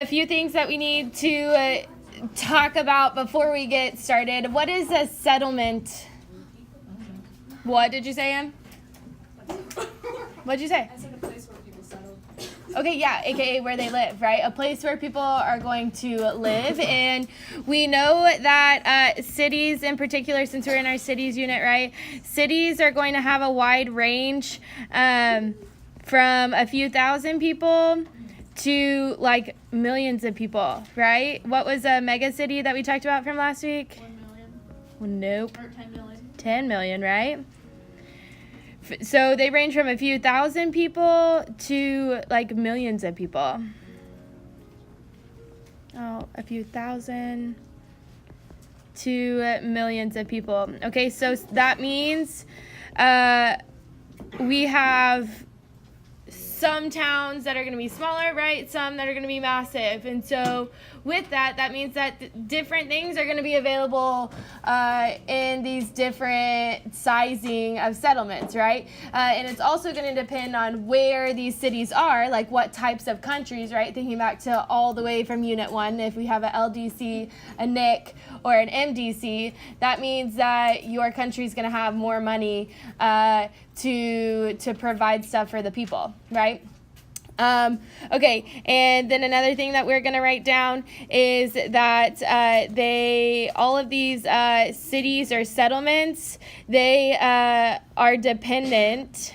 A few things that we need to talk about before we get started. What is a settlement? What did you say, Em? What did you say? I said a place where people settle. Okay, yeah, aka where they live, right? A place where people are going to live. And we know that cities in particular, since we're in our cities unit, right? Cities are going to have a wide range from a few thousand people to like millions of people, right? What was a mega city that we talked about from last week? 1 million. Nope. Or 10 million. 10 million, right? So they range from a few thousand people to like millions of people. Oh, a few thousand to millions of people. Okay, so that means we have some towns that are going to be smaller, right? Some that are going to be massive. And so with that, that means that different things are going to be available in these different sizing of settlements, right? And it's also going to depend on where these cities are, like what types of countries, right? Thinking back to all the way from Unit 1, if we have a LDC, a NIC, or an MDC, that means that your country is going to have more money to provide stuff for the people, right? Okay, and then another thing that we're going to write down is that all of these cities or settlements, they are dependent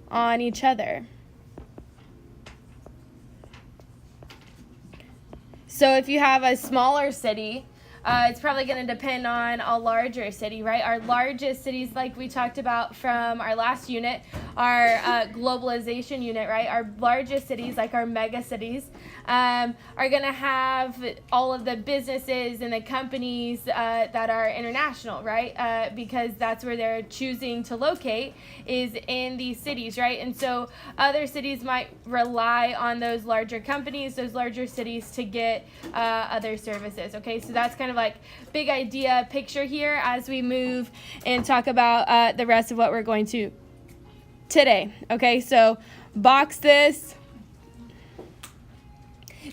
on each other. So if you have a smaller city, it's probably going to depend on a larger city, right? Our largest cities, like we talked about from our last unit, our globalization unit, right? Our largest cities, like our mega cities, are going to have all of the businesses and the companies that are international, right? Because that's where they're choosing to locate is in these cities, right? And so other cities might rely on those larger companies, those larger cities to get other services, okay? So that's kind of like big idea picture here as we move and talk about the rest of what we're going to today. Okay, so box this.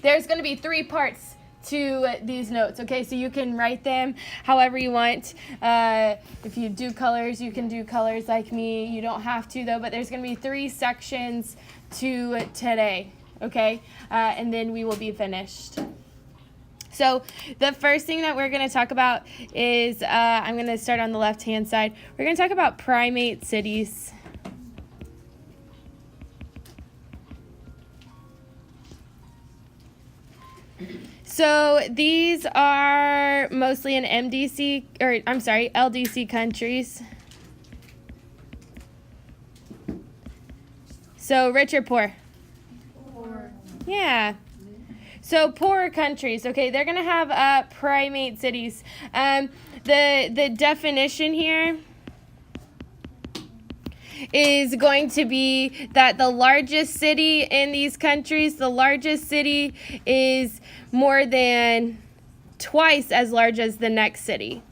There's going to be 3 parts to these notes, okay? So you can write them however you want. If you do colors, you can do colors like me. You don't have to though, but there's going to be 3 sections to today, okay? And then we will be finished. So the first thing that we're going to talk about is, I'm going to start on the left-hand side. We're going to talk about primate cities. So these are mostly in LDC countries. So rich or poor? Or Yeah. So poorer countries, okay, they're going to have primate cities. The definition here is going to be that the largest city in these countries, the largest city is more than twice as large as the next city.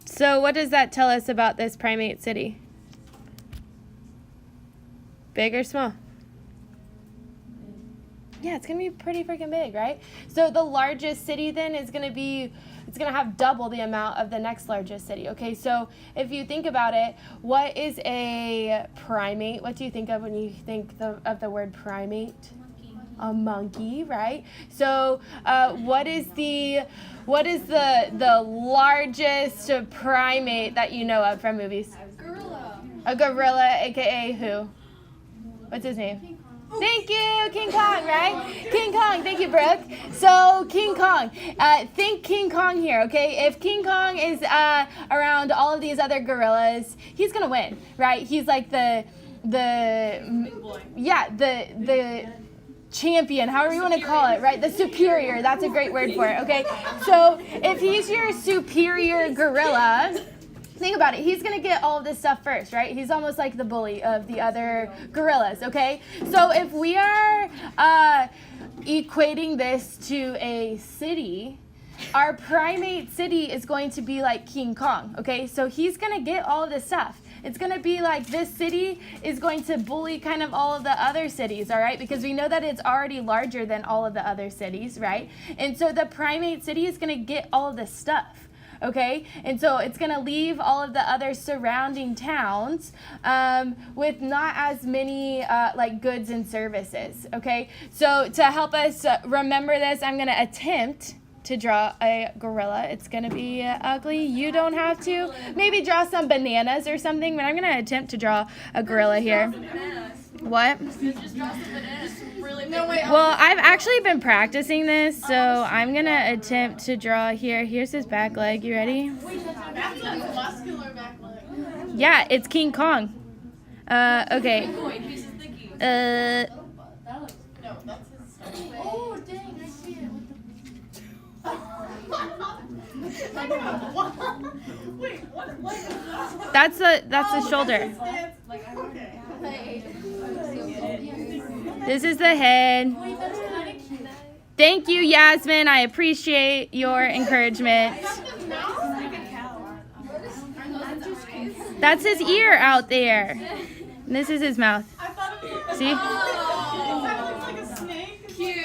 So what does that tell us about this primate city? Big or small? Yeah, it's going to be pretty freaking big, right? So the largest city then is going to be, it's going to have double the amount of the next largest city, okay? So if you think about it, what is a primate? What do you think of when you think of the word primate? A monkey, right? So what is the largest primate that you know of from movies? gorilla. A gorilla, aka who? What's his name? King Kong. Thank you, King Kong, right? King Kong, thank you, Brooke. So King Kong, think King Kong here, okay? If King Kong is around all of these other gorillas, he's gonna win, right? He's like the Big boy. yeah, the champion, however you want to call it, right? The superior, that's a great word for it, okay? So if he's your superior gorilla, think about it. He's going to get all of this stuff first, right? He's almost like the bully of the other gorillas, okay? So if we are equating this to a city, our primate city is going to be like King Kong, okay? So he's going to get all of this stuff. It's going to be like this city is going to bully kind of all of the other cities, all right? Because we know that it's already larger than all of the other cities, right? And so the primate city is going to get all of this stuff. Okay, and so it's going to leave all of the other surrounding towns with not as many like goods and services. Okay, so to help us remember this, I'm going to attempt to draw a gorilla. It's going to be ugly. You don't have to. Maybe draw some bananas or something, but I'm going to attempt to draw a gorilla here. What? Well, I've actually been practicing this, so I'm going to attempt to draw here. Here's his back leg. You ready? That's a muscular back leg. Yeah, it's King Kong. Okay. No, that's his. Oh, dang, I see it. Wait, what? That's the shoulder. Okay. This is the head. Wait, that's kind of cute. Thank you, Yasmin. I appreciate your encouragement. That's his ear out there. And this is his mouth. I thought it was See? like a snake. Cute.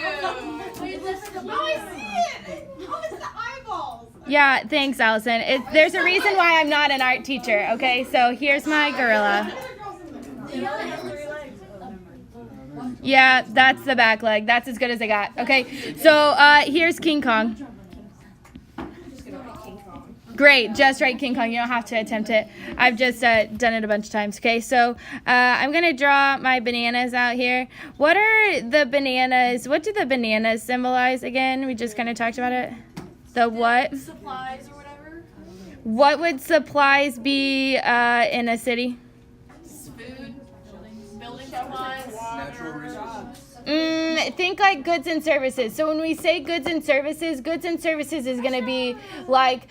Wait, that's the I see it. Oh, it's the eyeballs. Yeah, thanks, Allison. There's a reason why I'm not an art teacher, okay? So here's my gorilla. Yeah, that's the back leg. That's as good as I got. Okay, so here's King Kong. Great, just right, King Kong. You don't have to attempt it. I've just done it a bunch of times. Okay, so I'm going to draw my bananas out here. What are the bananas? What do the bananas symbolize again? We just kind of talked about it. The what? Supplies or whatever. What would supplies be in a city? Food. Building supplies. Natural resources. Think like goods and services. So when we say goods and services is going to be like,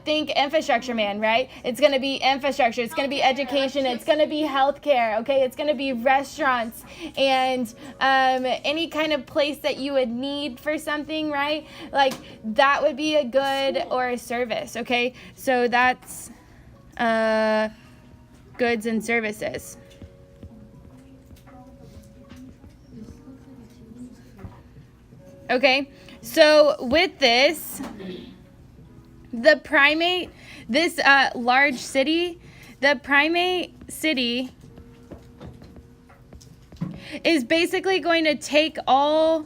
think infrastructure, man, right? It's going to be infrastructure. It's going to be education. It's going to be healthcare, okay? It's going to be restaurants and any kind of place that you would need for something, right? Like that would be a good or a service, okay? So that's goods and services. Okay, so with this, the primate, this large city, the primate city is basically going to take all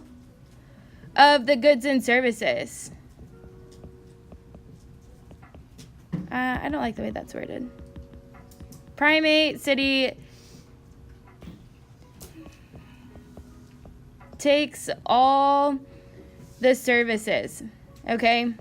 of the goods and services. I don't like the way that's worded. Primate city takes all the services, okay?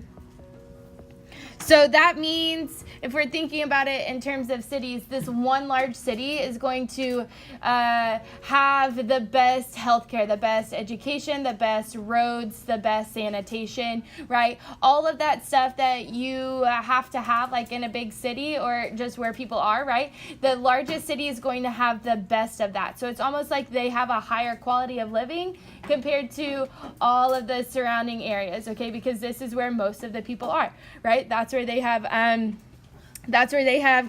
So that means, if we're thinking about it in terms of cities, this one large city is going to have the best healthcare, the best education, the best roads, the best sanitation, right? All of that stuff that you have to have like in a big city or just where people are, right? The largest city is going to have the best of that. So it's almost like they have a higher quality of living compared to all of the surrounding areas, okay? Because this is where most of the people are, right? That's where they have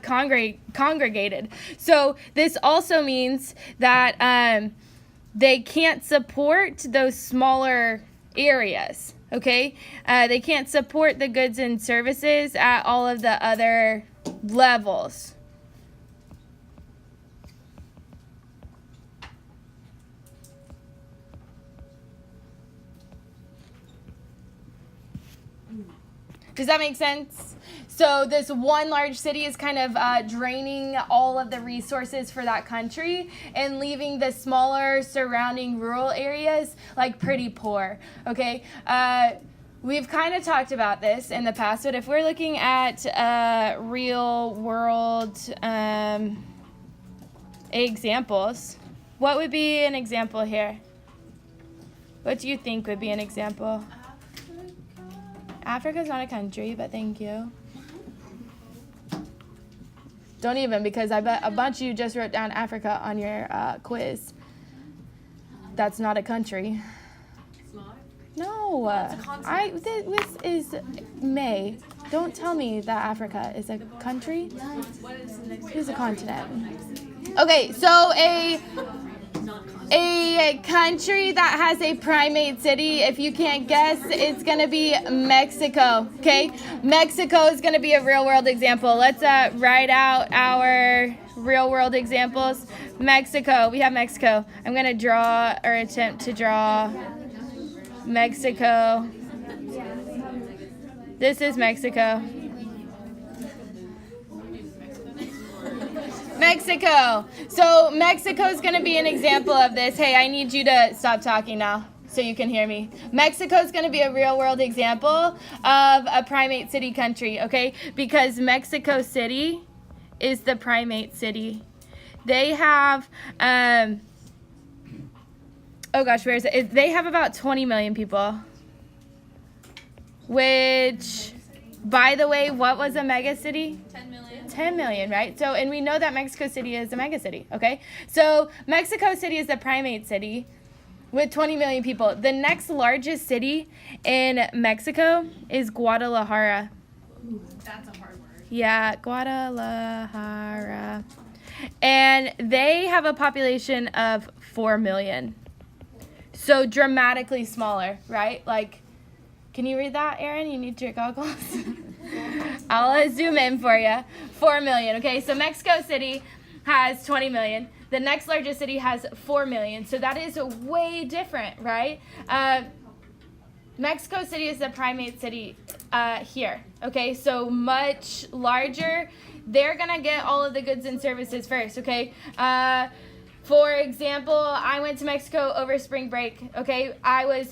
congregated. So this also means that they can't support those smaller areas, okay? They can't support the goods and services at all of the other levels. Does that make sense? So this one large city is kind of draining all of the resources for that country and leaving the smaller surrounding rural areas like pretty poor, okay? We've kind of talked about this in the past, but if we're looking at real world examples, what would be an example here? What do you think would be an example? Africa's not a country, but thank you. Don't even, because I bet a bunch of you just wrote down Africa on your quiz. That's not a country. It's No, this is May. Don't tell me that Africa is a country. It is a continent. Okay, so a country that has a primate city, if you can't guess, it's going to be Mexico, okay? Mexico is going to be a real-world example. Let's write out our real-world examples. Mexico, we have Mexico. I'm going to draw or attempt to draw Mexico. This is Mexico. Mexico. So Mexico is going to be an example of this. Hey, I need you to stop talking now so you can hear me. Mexico is going to be a real world example of a primate city country, okay? Because Mexico City is the primate city. They have, oh gosh, where is it? They have about 20 million people. Which, by the way, what was a mega city? 10 million. 10 million, right? So, and we know that Mexico City is a mega city, okay? So, Mexico City is the primate city with 20 million people. The next largest city in Mexico is Guadalajara. Ooh, that's a hard word. Yeah, Guadalajara. And they have a population of 4 million. So, dramatically smaller, right? Like, can you read that, Aaron? You need your goggles? I'll zoom in for you. 4 million, okay? So Mexico City has 20 million. The next largest city has 4 million. So that is way different, right? Mexico City is the primate city here, okay? So much larger. They're going to get all of the goods and services first, okay? For example, I went to Mexico over spring break, okay? I was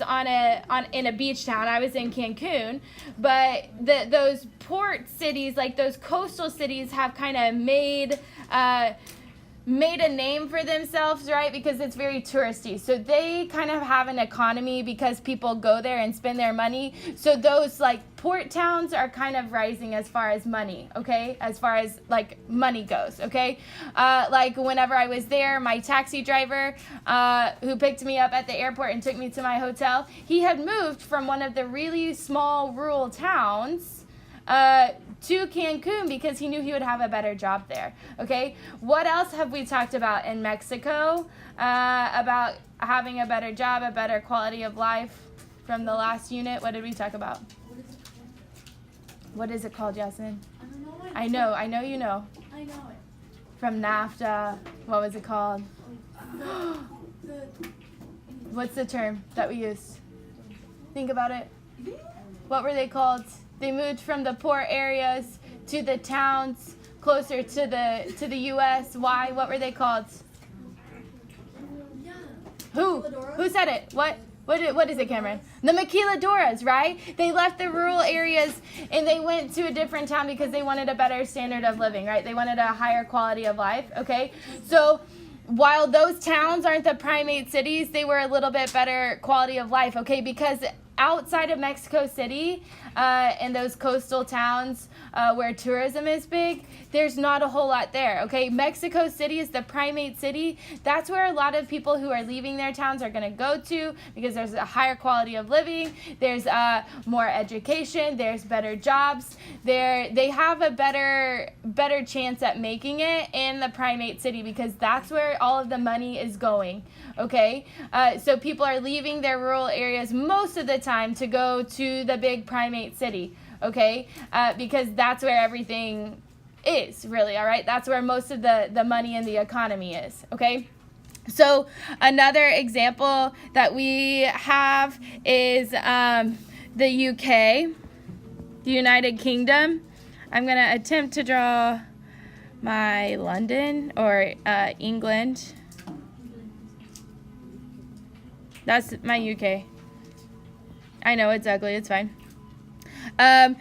in a beach town. I was in Cancun, but those port cities, like those coastal cities, have kind of made a name for themselves, right? Because it's very touristy. So they kind of have an economy because people go there and spend their money. So those like port towns are kind of rising as far as money, okay? As far as like money goes, okay? Like whenever I was there, my taxi driver who picked me up at the airport and took me to my hotel, he had moved from one of the really small rural towns to Cancun because he knew he would have a better job there, okay? What else have we talked about in Mexico about having a better job, a better quality of life from the last unit? What did we talk about? What is it called, Jasmine? I know you know. I know it. From NAFTA, what was it called? What's the term that we used? Think about it. What were they called? They moved from the poor areas to the towns closer to the U.S. Why? What were they called? Yeah. Who? Who said it? What is it, Cameron? The maquiladoras, right? They left the rural areas and they went to a different town because they wanted a better standard of living, right? They wanted a higher quality of life, okay? So while those towns aren't the primate cities, they were a little bit better quality of life, okay? Because outside of Mexico City, in those coastal towns where tourism is big, there's not a whole lot there, okay? Mexico City is the primate city. That's where a lot of people who are leaving their towns are going to go to because there's a higher quality of living, there's more education, there's better jobs. They have a better chance at making it in the primate city because that's where all of the money is going, okay? So people are leaving their rural areas most of the time to go to the big primate city, okay? Because that's where everything is, really, all right? That's where most of the money in the economy is, okay? So another example that we have is the UK, the United Kingdom. I'm going to attempt to draw my London or England. That's my UK. I know it's ugly. It's fine.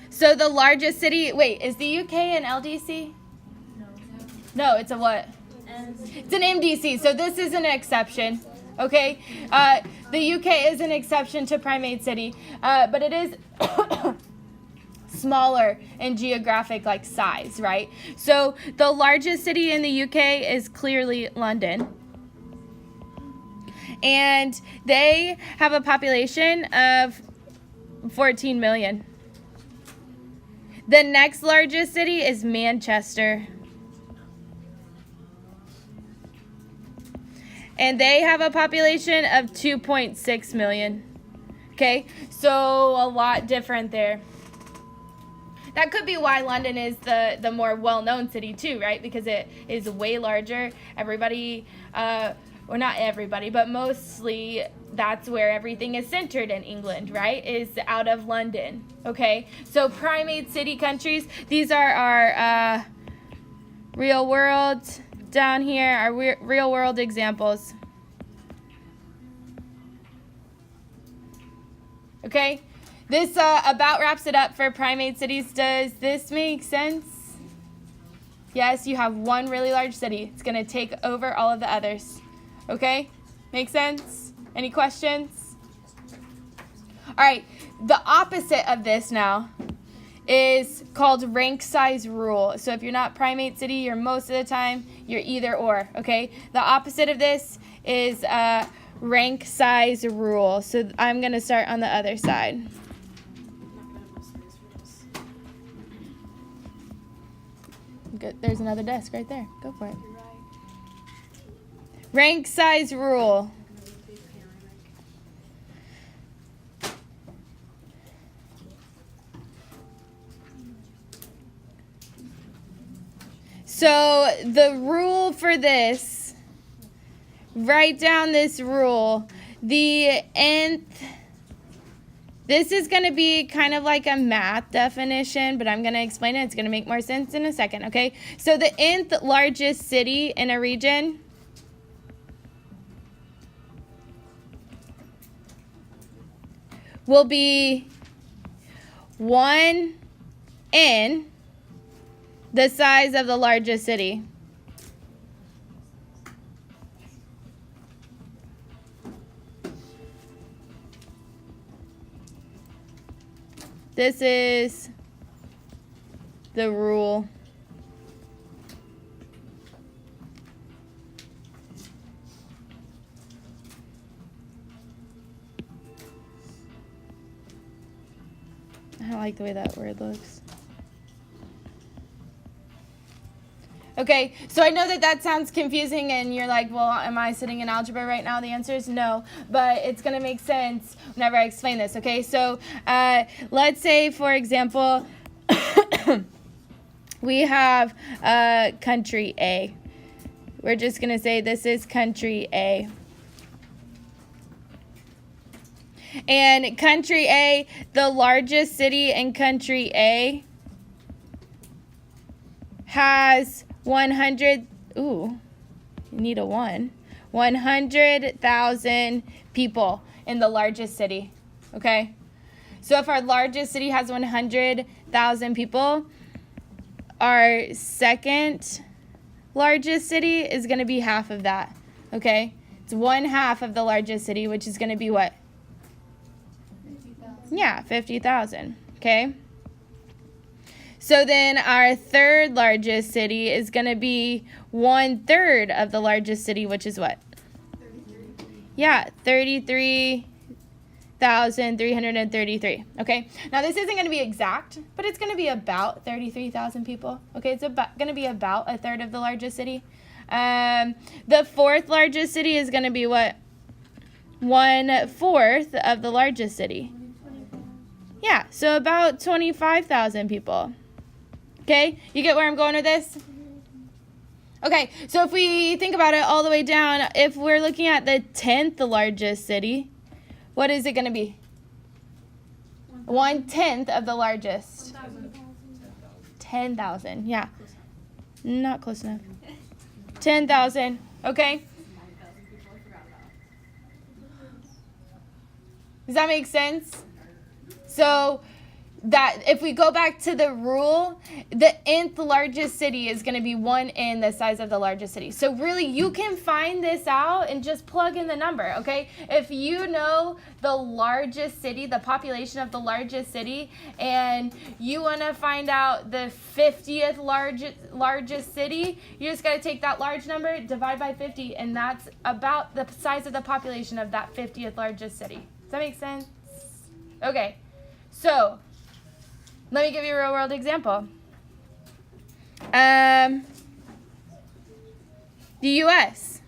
So the largest city. Wait, is the UK an LDC? No, it's a what? It's an MDC. So this is an exception. Okay. The UK is an exception to primate city, but it is smaller in geographic like size, right? So the largest city in the UK is clearly London. And they have a population of 14 million. The next largest city is Manchester. And they have a population of 2.6 million. Okay, so a lot different there. That could be why London is the more well-known city too, right? Because it is way larger. Everybody, well, not everybody, but mostly that's where everything is centered in England, right? Is out of London, okay? So primate city countries, these are our real world down here, our real world examples. Okay? This about wraps it up for primate cities. Does this make sense? Yes, you have one really large city. It's going to take over all of the others. Okay? Make sense? Any questions? All right. The opposite of this now is called rank size rule. So if you're not primate city, you're most of the time, you're either or. Okay? The opposite of this is rank size rule. So I'm going to start on the other side. Good. There's another desk right there. Go for it. Rank size rule. So the rule for this, write down this rule. The nth, this is going to be kind of like a math definition, but I'm going to explain it. It's going to make more sense in a second, okay? So the nth largest city in a region will be 1n the size of the largest city. This is the rule. I don't like the way that word looks. Okay, so I know that sounds confusing and you're like, well, am I sitting in algebra right now? The answer is no, but it's going to make sense whenever I explain this, okay? So let's say, for example, we have country A. We're just going to say this is country A. And country A, the largest city in country A has 100, ooh, you need a 100,000 people in the largest city, okay? So if our largest city has 100,000 people, our second largest city is going to be half of that, okay? It's 1/2 of the largest city, which is going to be what? 50,000. Yeah, 50,000, okay? So then our third largest city is going to be 1/3 of the largest city, which is what? 33. Yeah, 33,333. Okay, now this isn't going to be exact, but it's going to be about 33,000 people. Okay, it's going to be about 1/3 of the largest city. The fourth largest city is going to be what? 1/4 of the largest city. Yeah, so about 25,000 people. Okay, you get where I'm going with this? Okay, so if we think about it all the way down, if we're looking at the 10th largest city, what is it going to be? 1/10 of the largest. 10,000, yeah. Not close enough. 10,000, okay? Does that make sense? So that if we go back to the rule, the nth largest city is going to be 1/n the size of the largest city. So really, you can find this out and just plug in the number, okay? If you know the largest city, the population of the largest city, and you want to find out the 50th largest city, you just got to take that large number, divide by 50, and that's about the size of the population of that 50th largest city. Does that make sense? Okay, so let me give you a real world example. The U.S.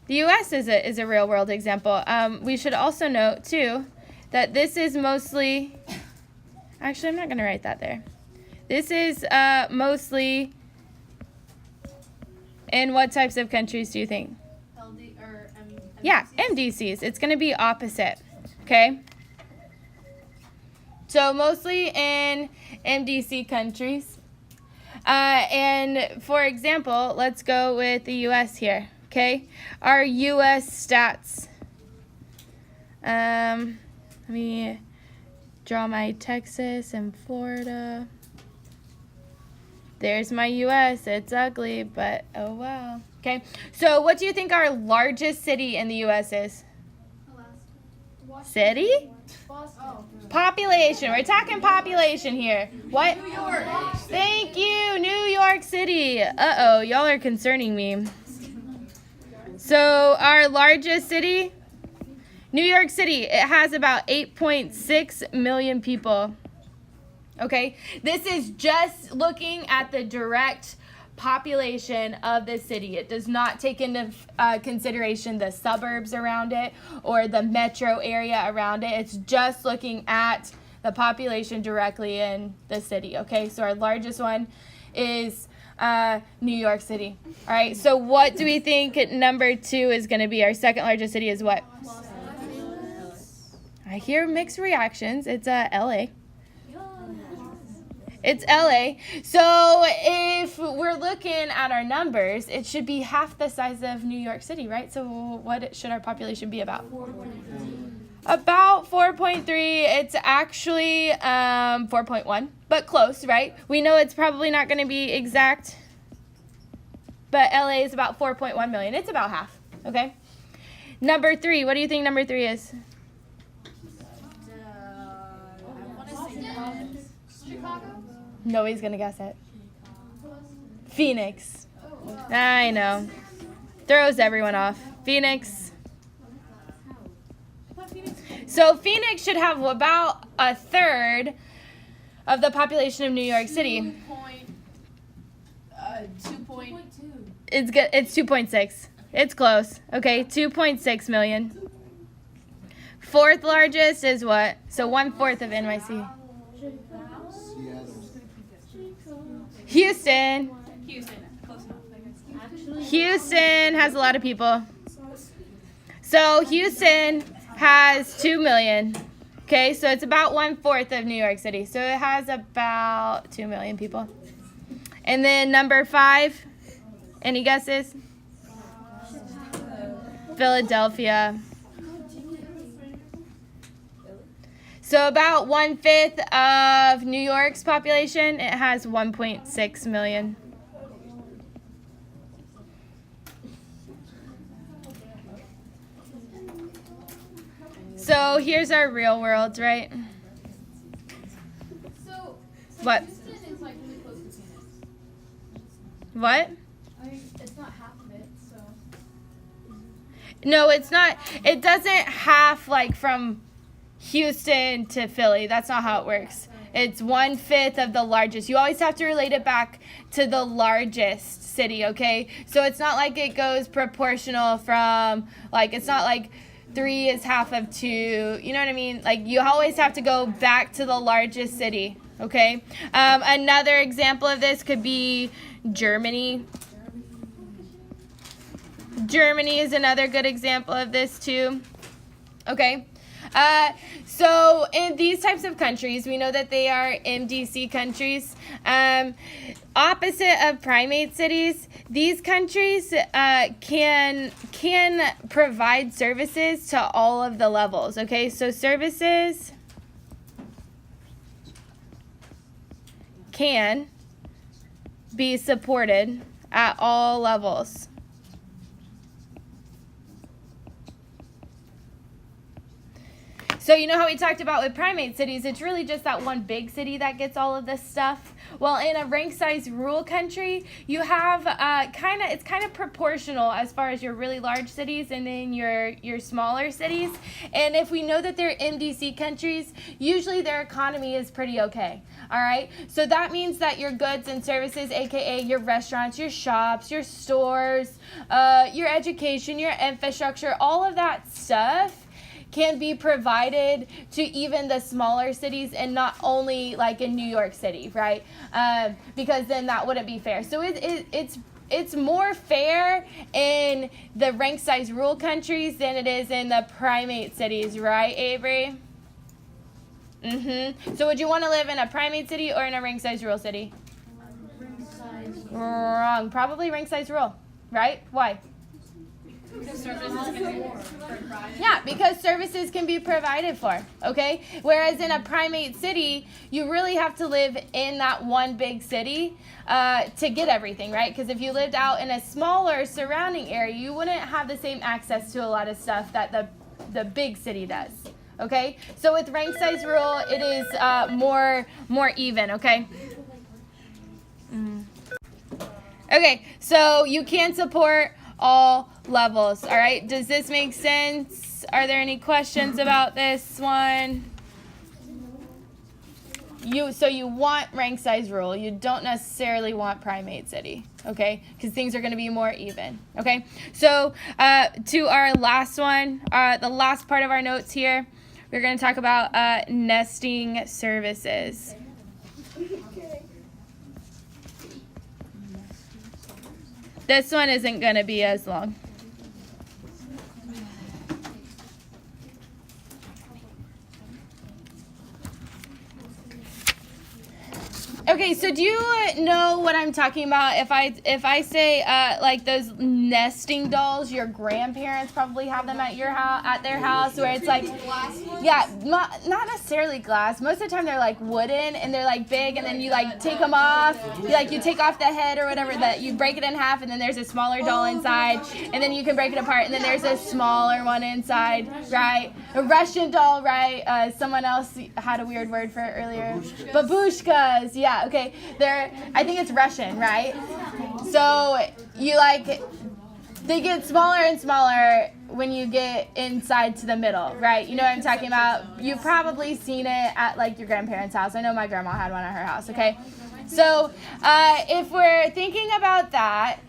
The U.S. is a real world example. We should also note too that this is mostly. Actually, I'm not going to write that there. This is mostly. In what types of countries do you think? MDCs. Yeah, MDCs. It's going to be opposite. Okay. So mostly in MDC countries. And for example, let's go with the U.S. here, okay? Our U.S. stats. Let me draw my Texas and Florida. There's my U.S. It's ugly, but oh well. Okay, so what do you think our largest city in the U.S. is? Alaska. City? Boston. Population. We're talking population here. What? New York. Thank you. New York City. Uh-oh. Y'all are concerning me. So our largest city, New York City. It has about 8.6 million people. Okay? This is just looking at the direct population of the city. It does not take into consideration the suburbs around it or the metro area around it. It's just looking at the population directly in the city. Okay, so our largest one is New York City. All right, so what do we think number 2 is going to be? Our second largest city is what? Los Angeles. I hear mixed reactions. It's LA. It's LA. So if we're looking at our numbers, it should be half the size of New York City, right? So what should our population be about? 4.3. About 4.3. It's actually 4.1, but close, right? We know it's probably not going to be exact, but LA is about 4.1 million. It's about half, okay? Number 3. What do you think number 3 is? Nobody's gonna guess it. Phoenix. I know. Throws everyone off. Phoenix. So Phoenix should have about a third of the population of New York City. 2.2. It's good. It's 2.6. It's close. Okay, 2.6 million. Fourth largest is what? So 1/4 of NYC. Houston. Close enough. Houston has a lot of people. So Houston has 2 million. Okay, so it's about 1/4 of New York City. So it has about 2 million people. And then number 5, any guesses? Philadelphia. So about 1/5 of New York's population, it has 1.6 million. So here's our real world, right? So what? Houston is like really close to Phoenix. What? I mean, it's not half of it, so. No, it's not. It doesn't half like from Houston to Philly. That's not how it works. It's 1/5 of the largest. You always have to relate it back to the largest city, okay? So it's not like it goes proportional from, like, it's not like 3 is half of 2. You know what I mean? Like, you always have to go back to the largest city, okay? Another example of this could be Germany. Germany is another good example of this too, okay? So in these types of countries, we know that they are MDC countries. Opposite of primate cities, these countries can provide services to all of the levels. Okay, so services can be supported at all levels. So you know how we talked about with primate cities, it's really just that one big city that gets all of this stuff. Well, in a rank size rural country, you have it's kind of proportional as far as your really large cities and then your smaller cities. And if we know that they're MDC countries, usually their economy is pretty okay. All right, so that means that your goods and services, aka your restaurants, your shops, your stores, your education, your infrastructure, all of that stuff can be provided to even the smaller cities and not only like in New York City, right? Because then that wouldn't be fair. So it's more fair in the rank size rural countries than it is in the primate cities, right, Avery? So would you want to live in a primate city or in a rank size rural city? Wrong. Probably rank size rural, right? Why? Yeah, because services can be provided for, okay? Whereas in a primate city, you really have to live in that one big city to get everything, right? Because if you lived out in a smaller surrounding area, you wouldn't have the same access to a lot of stuff that the big city does, okay? So with rank size rural, it is more even, okay? Okay, so you can support all levels. All right, does this make sense? Are there any questions about this one? So you want rank size rural. You don't necessarily want primate city, okay? Because things are going to be more even, okay? So to our last one, the last part of our notes here, we're going to talk about nesting services. This one isn't going to be as long. Okay, so do you know what I'm talking about? If I say like those nesting dolls, your grandparents probably have them at their house, where it's like, yeah, not necessarily glass. Most of the time they're like wooden and they're like big, and then you like take them off. You take off the head or whatever, that you break it in half, and then there's a smaller doll inside, and then you can break it apart, and then there's a smaller one inside, right? A Russian doll, right? Someone else had a weird word for it earlier. Babushkas, yeah. Okay, I think it's Russian, right? So they get smaller and smaller when you get inside to the middle, right? You know what I'm talking about? You've probably seen it at like your grandparents' house. I know my grandma had one at her house, okay? So if we're thinking about that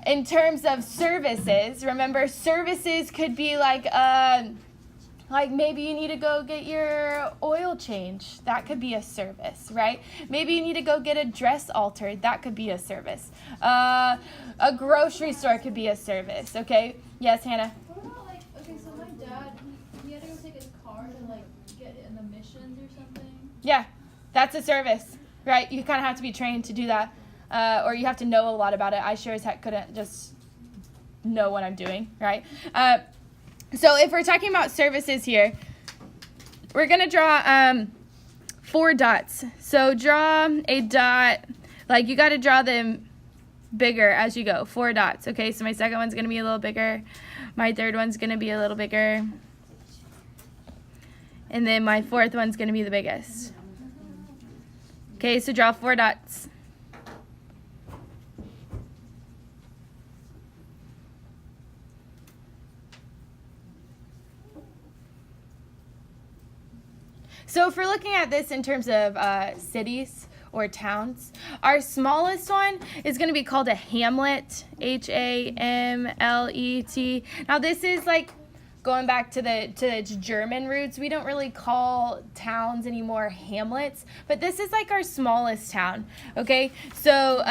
in terms of services, remember services could be like maybe you need to go get your oil changed. That could be a service, right? Maybe you need to go get a dress altered. That could be a service. A grocery store could be a service, okay? Yes, Hannah? What about so my dad, he had to go take his car to get in the missions or something? Yeah, that's a service, right? You kind of have to be trained to do that. Or you have to know a lot about it. I sure as heck couldn't just know what I'm doing, right? So if we're talking about services here, we're going to draw 4 dots. So draw a dot, you got to draw them bigger as you go, 4 dots. Okay, so my second one's going to be a little bigger. My third one's going to be a little bigger. And then my fourth one's going to be the biggest. Okay, so draw 4 dots. So if we're looking at this in terms of cities or towns, our smallest one is going to be called a hamlet, Hamlet. Now this is going back to its German roots. We don't really call towns anymore hamlets, but this is our smallest town, okay? So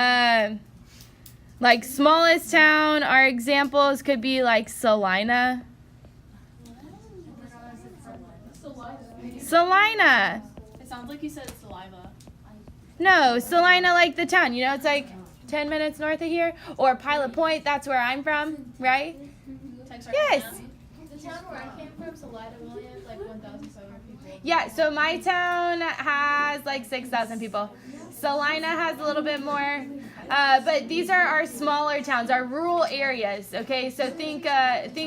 smallest town, our examples could be Salina. Salina. It sounds like you said saliva. No, Salina, the town. You know, it's 10 minutes north of here. Or Pilot Point, that's where I'm from, right? Yes. The town where I came from, Salida, Williams, 1,700 people. Yeah, so my town has 6,000 people. Salina has a little bit more, but these are our smaller towns, our rural areas. Okay, so think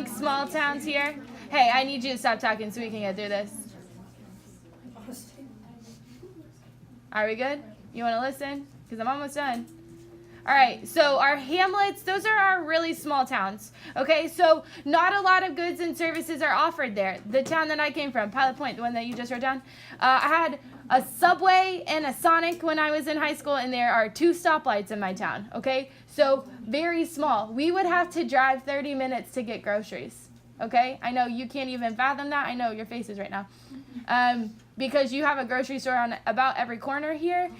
small towns here. Hey, I need you to stop talking so we can get through this. Are we good? You want to listen? Because I'm almost done. All right, so our hamlets, those are our really small towns. Okay, so not a lot of goods and services are offered there. The town that I came from, Pilot Point, the one that you just wrote down, I had a Subway and a Sonic when I was in high school, and there are 2 stoplights in my town. Okay, so very small. We would have to drive 30 minutes to get groceries. Okay, I know you can't even fathom that. I know your faces right now. Because you have a grocery store on about every corner here.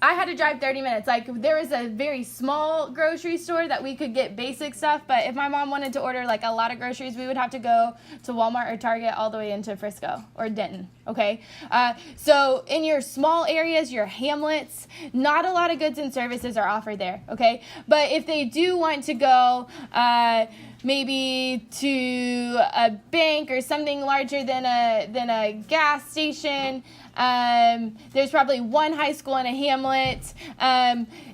I had to drive 30 minutes. Like, there was a very small grocery store that we could get basic stuff, but if my mom wanted to order like a lot of groceries, we would have to go to Walmart or Target all the way into Frisco or Denton, okay? So in your small areas, your hamlets, not a lot of goods and services are offered there, okay? But if they do want to go maybe to a bank or something larger than a gas station, there's probably one high school in a hamlet.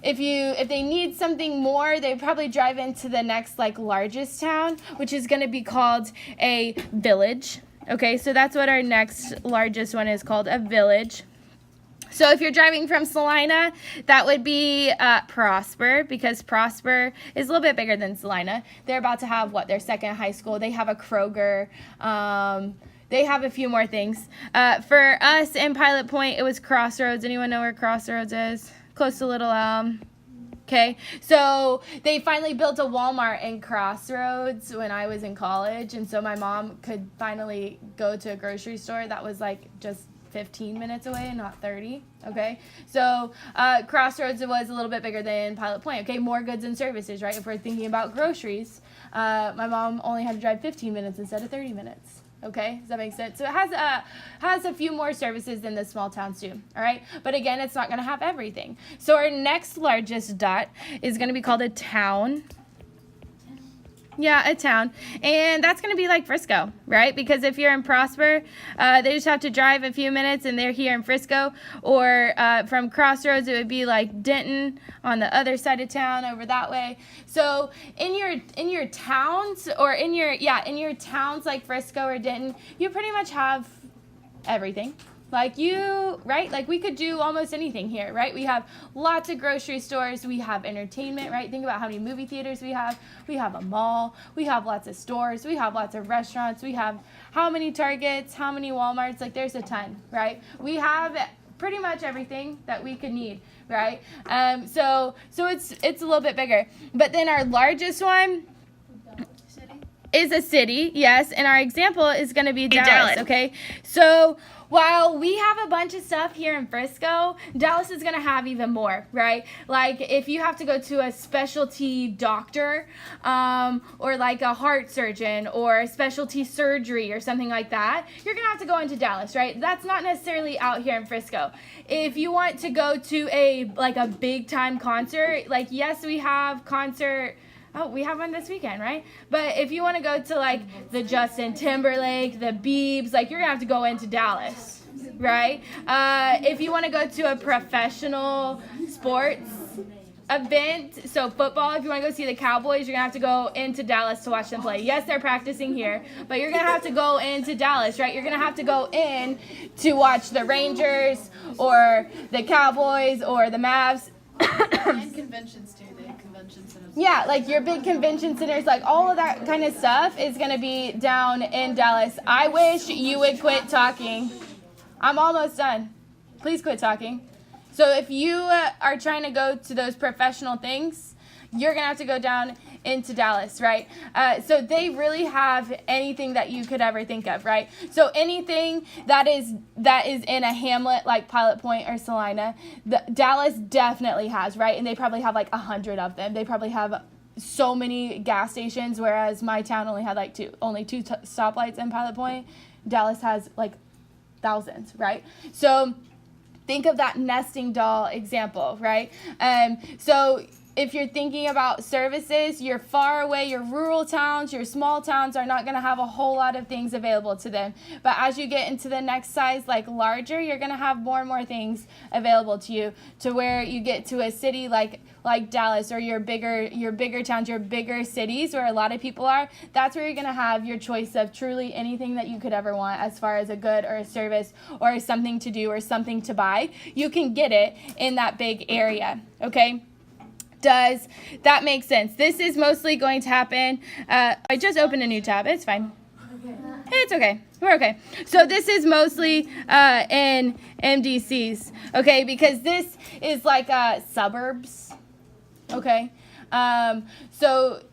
If they need something more, they probably drive into the next like largest town, which is going to be called a village. Okay, so that's what our next largest one is called, a village. So if you're driving from Salina, that would be Prosper, because Prosper is a little bit bigger than Salina. They're about to have, their second high school. They have a Kroger. They have a few more things. For us in Pilot Point, it was Crossroads. Anyone know where Crossroads is? Close to Little Elm. Okay, so they finally built a Walmart in Crossroads when I was in college, and so my mom could finally go to a grocery store that was like just 15 minutes away and not 30, okay? So Crossroads was a little bit bigger than Pilot Point, okay? More goods and services, right? If we're thinking about groceries, my mom only had to drive 15 minutes instead of 30 minutes, okay? Does that make sense? So it has a few more services than the small towns do, all right? But again, it's not going to have everything. So our next largest dot is going to be called a town. Yeah, a town. And that's going to be like Frisco, right? Because if you're in Prosper, they just have to drive a few minutes and they're here in Frisco. Or from Crossroads, it would be like Denton on the other side of town over that way. So in your towns or in your towns like Frisco or Denton, you pretty much have everything. Like right? Like we could do almost anything here, right? We have lots of grocery stores. We have entertainment, right? Think about how many movie theaters we have. We have a mall. We have lots of stores. We have lots of restaurants. We have how many Targets, how many Walmarts? Like there's a ton, right? We have pretty much everything that we could need, right? So it's a little bit bigger. But then our largest one is a city, yes, and our example is going to be Dallas, okay? So while we have a bunch of stuff here in Frisco, Dallas is going to have even more, right? Like if you have to go to a specialty doctor or like a heart surgeon or a specialty surgery or something like that, you're going to have to go into Dallas, right? That's not necessarily out here in Frisco. If you want to go to a big time concert, like yes, we have concert. Oh, we have one this weekend, right? But if you want to go to like the Justin Timberlake, the Biebs, like you're gonna have to go into Dallas, right? If you want to go to a professional sports event, so football, if you want to go see the Cowboys, you're gonna have to go into Dallas to watch them play. Yes, they're practicing here, but you're gonna have to go into Dallas, right? You're gonna have to go in to watch the Rangers or the Cowboys or the Mavs. And conventions too, the convention centers. Yeah, like your big convention centers, like all of that kind of stuff is going to be down in Dallas. I wish you would quit talking. I'm almost done. Please quit talking. So if you are trying to go to those professional things, you're going to have to go down into Dallas, right? So they really have anything that you could ever think of, right? So anything that is in a hamlet like Pilot Point or Salina, Dallas definitely has, right? And they probably have like 100 of them. They probably have so many gas stations, whereas my town only had like two stoplights in Pilot Point. Dallas has like thousands, right? So think of that nesting doll example, right? So if you're thinking about services, you're far away, your rural towns, your small towns are not going to have a whole lot of things available to them. But as you get into the next size, like larger, you're going to have more and more things available to you, to where you get to a city like Dallas, or your bigger towns, your bigger cities where a lot of people are. That's where you're going to have your choice of truly anything that you could ever want as far as a good or a service or something to do or something to buy. You can get it in that big area, okay? Does that make sense? This is mostly going to happen. I just opened a new tab. It's fine. It's okay. We're okay. So this is mostly in MDCs, okay? Because this is like suburbs, okay? So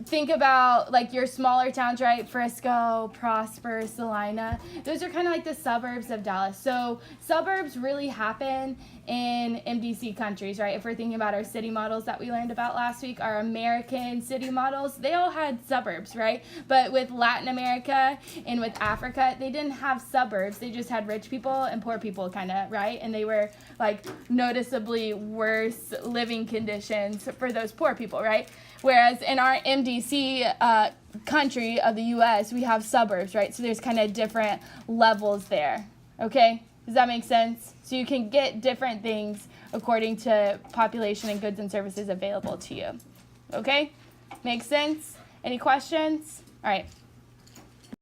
think about like your smaller towns, right? Frisco, Prosper, Salina. Those are kind of like the suburbs of Dallas. So suburbs really happen in MDC countries, right? If we're thinking about our city models that we learned about last week, our American city models, they all had suburbs, right? But with Latin America and with Africa, they didn't have suburbs. They just had rich people and poor people, kind of, right? And they were like noticeably worse living conditions for those poor people, right? Whereas in our MDC country of the U.S., we have suburbs, right? So there's kind of different levels there, okay? Does that make sense? So you can get different things according to population and goods and services available to you, okay? Makes sense? Any questions? All right.